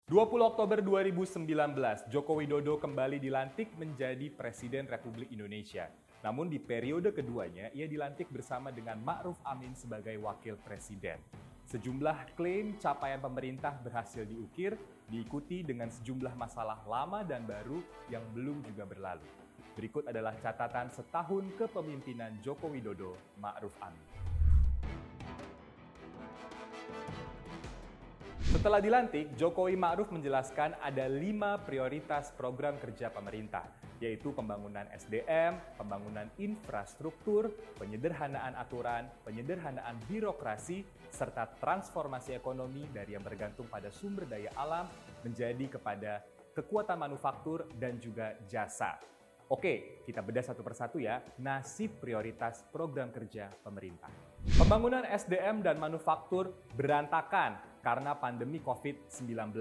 20 Oktober 2019, Joko Widodo kembali dilantik menjadi Presiden Republik Indonesia. Namun di periode keduanya, ia dilantik bersama dengan Ma'ruf Amin sebagai Wakil Presiden. Sejumlah klaim capaian pemerintah berhasil diukir, diikuti dengan sejumlah masalah lama dan baru yang belum juga berlalu. Berikut adalah catatan setahun kepemimpinan Joko Widodo, Ma'ruf Amin. Setelah dilantik, Jokowi Ma'ruf menjelaskan ada 5 prioritas program kerja pemerintah, yaitu pembangunan SDM, pembangunan infrastruktur, penyederhanaan aturan, penyederhanaan birokrasi, serta transformasi ekonomi dari yang bergantung pada sumber daya alam menjadi kepada kekuatan manufaktur dan juga jasa. Oke, kita bedah satu persatu ya, nasib prioritas program kerja pemerintah. Pembangunan SDM dan manufaktur berantakan karena pandemi COVID-19.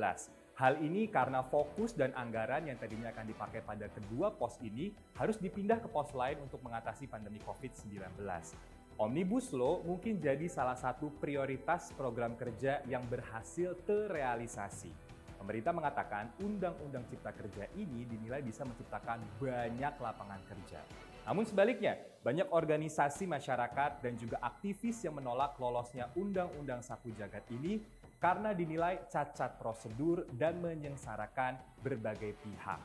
Hal ini karena fokus dan anggaran yang tadinya akan dipakai pada kedua pos ini harus dipindah ke pos lain untuk mengatasi pandemi COVID-19. Omnibus Law mungkin jadi salah satu prioritas program kerja yang berhasil terrealisasi. Pemerintah mengatakan Undang-Undang Cipta Kerja ini dinilai bisa menciptakan banyak lapangan kerja. Namun sebaliknya, banyak organisasi masyarakat dan juga aktivis yang menolak lolosnya Undang-Undang Sapu Jagat ini karena dinilai cacat prosedur dan menyengsarakan berbagai pihak.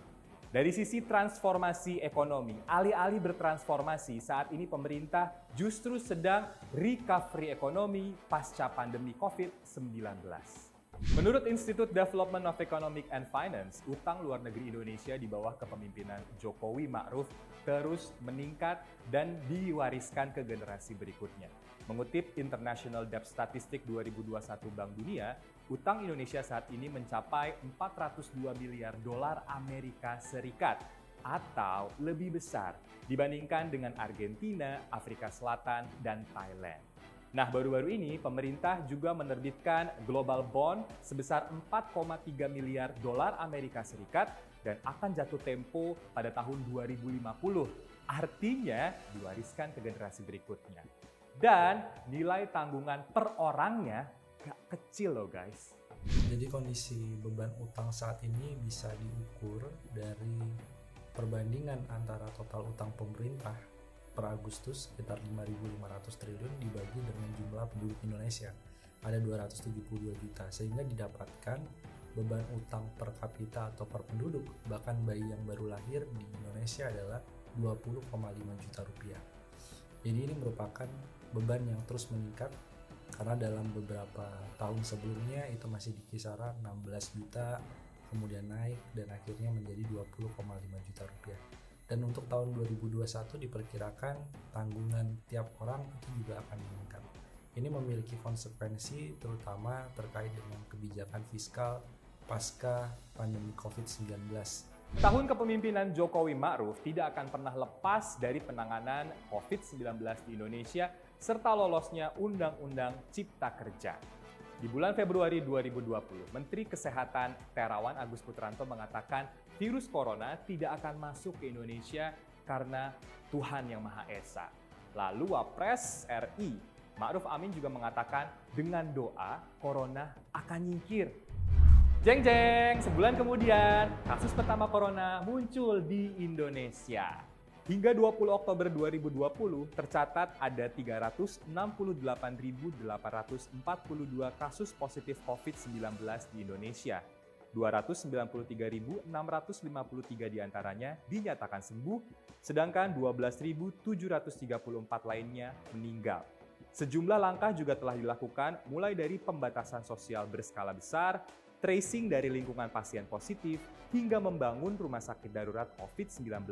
Dari sisi transformasi ekonomi, alih-alih bertransformasi, saat ini pemerintah justru sedang recovery ekonomi pasca pandemi COVID-19. Menurut Institute Development of Economic and Finance, utang luar negeri Indonesia di bawah kepemimpinan Jokowi Ma'ruf terus meningkat dan diwariskan ke generasi berikutnya. Mengutip International Debt Statistic 2021 Bank Dunia, utang Indonesia saat ini mencapai 402 miliar dolar Amerika Serikat atau lebih besar dibandingkan dengan Argentina, Afrika Selatan, dan Thailand. Nah, baru-baru ini pemerintah juga menerbitkan global bond sebesar 4,3 miliar dolar Amerika Serikat dan akan jatuh tempo pada tahun 2050. Artinya diwariskan ke generasi berikutnya. Dan nilai tanggungan per orangnya gak kecil loh guys. Jadi kondisi beban utang saat ini bisa diukur dari perbandingan antara total utang pemerintah per Agustus sekitar 5.500 triliun dibagi dengan jumlah penduduk Indonesia ada 272 juta, sehingga didapatkan beban utang per kapita atau per penduduk bahkan bayi yang baru lahir di Indonesia adalah 20,5 juta rupiah. Jadi ini merupakan beban yang terus meningkat karena dalam beberapa tahun sebelumnya itu masih di kisaran 16 juta, kemudian naik dan akhirnya menjadi 20,5 juta rupiah. Dan untuk tahun 2021 diperkirakan tanggungan tiap orang itu juga akan meningkat. Ini memiliki konsekuensi terutama terkait dengan kebijakan fiskal pasca pandemi COVID-19. Tahun kepemimpinan Jokowi Ma'ruf tidak akan pernah lepas dari penanganan COVID-19 di Indonesia serta lolosnya Undang-Undang Cipta Kerja. Di bulan Februari 2020, Menteri Kesehatan Terawan Agus Putranto mengatakan virus corona tidak akan masuk ke Indonesia karena Tuhan Yang Maha Esa. Lalu Wapres RI, Ma'ruf Amin juga mengatakan dengan doa corona akan nyingkir. Jeng jeng, sebulan kemudian kasus pertama corona muncul di Indonesia. Hingga 20 Oktober 2020 tercatat ada 368.842 kasus positif COVID-19 di Indonesia. 293.653 diantaranya dinyatakan sembuh, sedangkan 12.734 lainnya meninggal. Sejumlah langkah juga telah dilakukan mulai dari pembatasan sosial berskala besar, tracing dari lingkungan pasien positif, hingga membangun rumah sakit darurat COVID-19,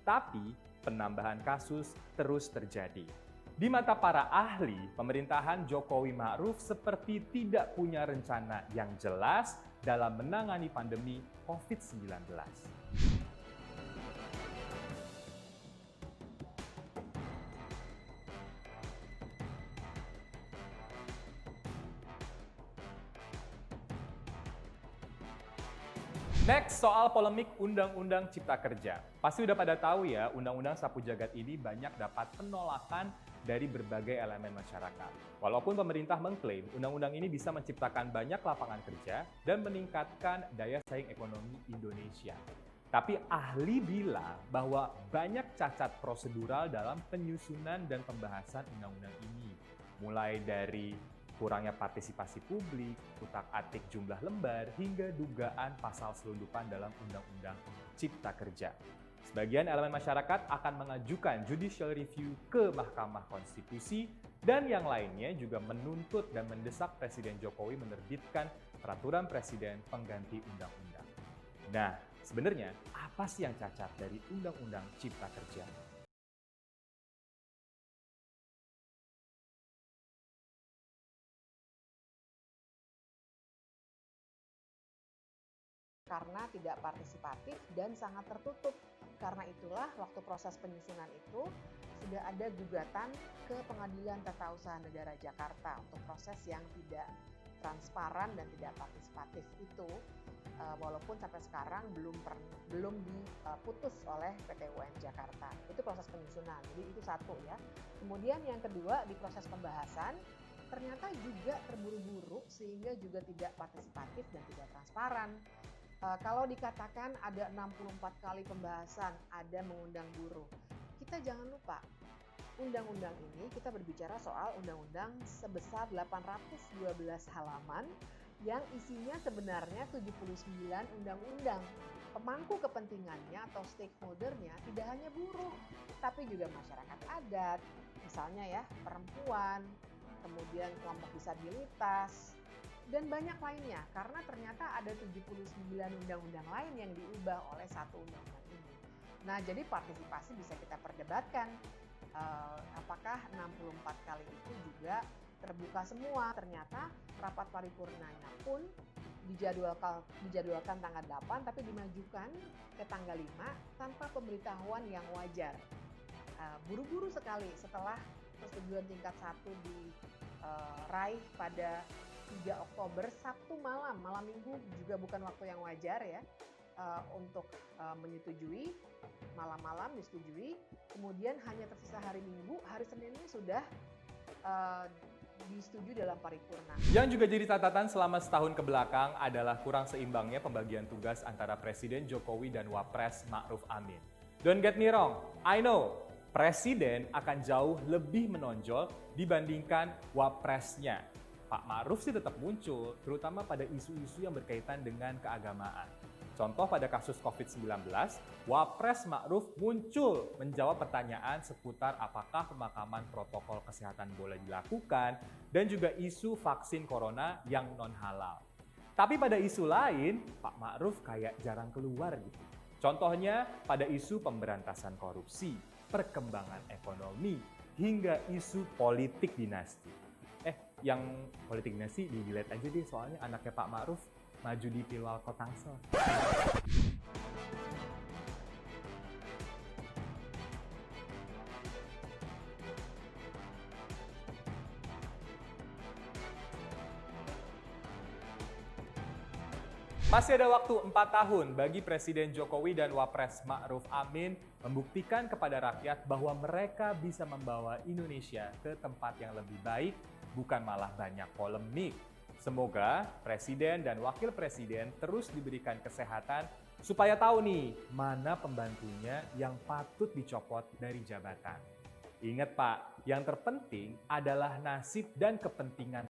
tapi penambahan kasus terus terjadi. Di mata para ahli, pemerintahan Jokowi Ma'ruf seperti tidak punya rencana yang jelas dalam menangani pandemi COVID-19. Next, soal polemik Undang-Undang Cipta Kerja. Pasti udah pada tahu ya, Undang-Undang Sapu Jagat ini banyak dapat penolakan dari berbagai elemen masyarakat. Walaupun pemerintah mengklaim undang-undang ini bisa menciptakan banyak lapangan kerja dan meningkatkan daya saing ekonomi Indonesia. Tapi ahli bilang bahwa banyak cacat prosedural dalam penyusunan dan pembahasan undang-undang ini. Mulai dari kurangnya partisipasi publik, utak-atik jumlah lembar, hingga dugaan pasal selundupan dalam Undang-Undang Cipta Kerja. Sebagian elemen masyarakat akan mengajukan judicial review ke Mahkamah Konstitusi, dan yang lainnya juga menuntut dan mendesak Presiden Jokowi menerbitkan peraturan presiden pengganti undang-undang. Nah, sebenarnya apa sih yang cacat dari Undang-Undang Cipta Kerja? Karena tidak partisipatif dan sangat tertutup. Karena itulah waktu proses penyusunan itu sudah ada gugatan ke Pengadilan Tata Usaha Negara Jakarta untuk proses yang tidak transparan dan tidak partisipatif itu, walaupun sampai sekarang belum diputus oleh PT UN Jakarta. Itu proses penyusunan, jadi itu satu ya. Kemudian yang kedua, di proses pembahasan ternyata juga terburu-buru sehingga juga tidak partisipatif dan tidak transparan. Kalau dikatakan ada 64 kali pembahasan, ada mengundang buruh, kita jangan lupa undang-undang ini kita berbicara soal undang-undang sebesar 812 halaman yang isinya sebenarnya 79 undang-undang. Pemangku kepentingannya atau stakeholdernya tidak hanya buruh, tapi juga masyarakat adat, misalnya ya perempuan, kemudian kelompok disabilitas, dan banyak lainnya, karena ternyata ada 79 undang-undang lain yang diubah oleh satu undang-undang ini. Nah, jadi partisipasi bisa kita perdebatkan. Apakah 64 kali itu juga terbuka semua? Ternyata rapat paripurnanya pun dijadwalkan tanggal 8, tapi dimajukan ke tanggal 5 tanpa pemberitahuan yang wajar. Buru-buru sekali setelah persetujuan tingkat 1 diraih pada 3 Oktober, Sabtu malam Minggu juga bukan waktu yang wajar ya, untuk menyetujui, malam-malam disetujui, kemudian hanya tersisa hari Minggu, hari Seninnya sudah disetujui dalam paripurna. Yang juga jadi catatan selama setahun ke belakang adalah kurang seimbangnya pembagian tugas antara Presiden Jokowi dan Wapres Ma'ruf Amin. Don't get me wrong, I know Presiden akan jauh lebih menonjol dibandingkan Wapresnya. Pak Ma'ruf sih tetap muncul, terutama pada isu-isu yang berkaitan dengan keagamaan. Contoh pada kasus COVID-19, Wapres Ma'ruf muncul menjawab pertanyaan seputar apakah pemakaman protokol kesehatan boleh dilakukan, dan juga isu vaksin corona yang non-halal. Tapi pada isu lain, Pak Ma'ruf kayak jarang keluar gitu. Contohnya pada isu pemberantasan korupsi, perkembangan ekonomi, hingga isu politik dinasti. Yang politik dinasti di-delete aja deh, soalnya anaknya Pak Ma'ruf maju di Pilwal Tangsel. Masih ada waktu 4 tahun bagi Presiden Jokowi dan Wapres Ma'ruf Amin membuktikan kepada rakyat bahwa mereka bisa membawa Indonesia ke tempat yang lebih baik, bukan malah banyak polemik. Semoga Presiden dan Wakil Presiden terus diberikan kesehatan supaya tahu nih mana pembantunya yang patut dicopot dari jabatan. Ingat Pak, yang terpenting adalah nasib dan kepentingan